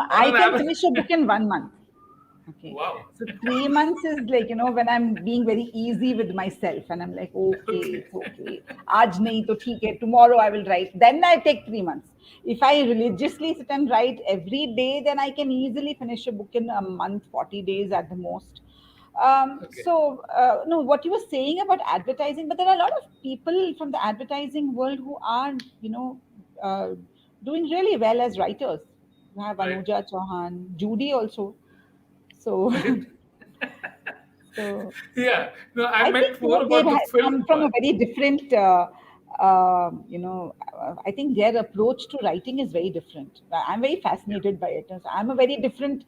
I an can average. finish a book in 1 month. Okay. Wow. So 3 months is like, when I'm being very easy with myself and I'm like, okay, Okay. it's okay. Aaj nahi to theek hai, tomorrow I will write. Then I take 3 months. If I religiously sit and write every day, then I can easily finish a book in a month, 40 days at the most. Okay. No, what you were saying about advertising, but there are a lot of people from the advertising world who are, uh, doing really well as writers. You have Right. Anuja Chauhan, Judy also. So, Right. so Yeah. No, I I think meant more they about the come film from a part. very different. I think their approach to writing is very different. I'm very Yeah. fascinated by it. So I'm a very different,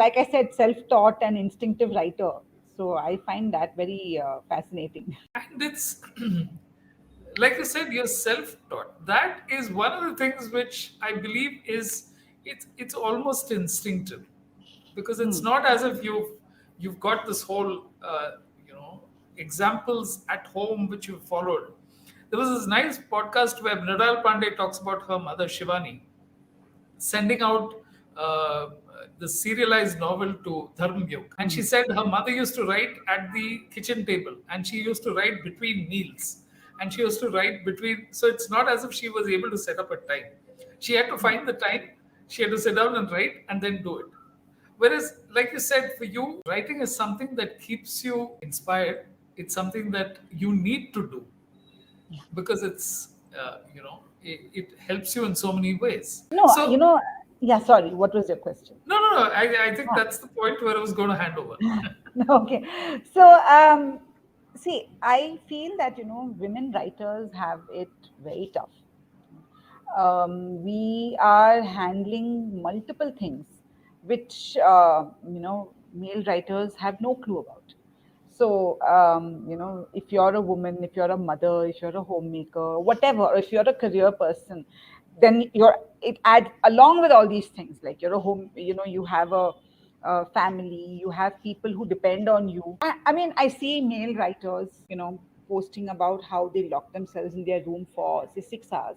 like I said, self-taught and instinctive writer. So I find that very fascinating. And it's like you said, you're self-taught. That is one of the things which I believe is it's almost instinctive, because it's Hmm. not as if you've got this whole examples at home which you've followed. There was this nice podcast where Nadal Pandey talks about her mother Shivani sending out the serialized novel to Dharmyog. And Hmm. she said her mother used to write at the kitchen table and she used to write between meals. And she used to write between, so it's not as if she was able to set up a time. She had to find the time, she had to sit down and write and then do it. Whereas, like you said, for you, writing is something that keeps you inspired. It's something that you need to do because it helps you in so many ways. No, So yeah, sorry. What was your question? no. I think that's the point where I was going to hand over. Okay. So, see, I feel that, women writers have it very tough. We are handling multiple things which, male writers have no clue about. So, if you're a woman, if you're a mother, if you're a homemaker, whatever, or if you're a career person, then it adds along with all these things. Like you're a home, you have a family, you have people who depend on you. I mean, I see male writers, posting about how they lock themselves in their room for say 6 hours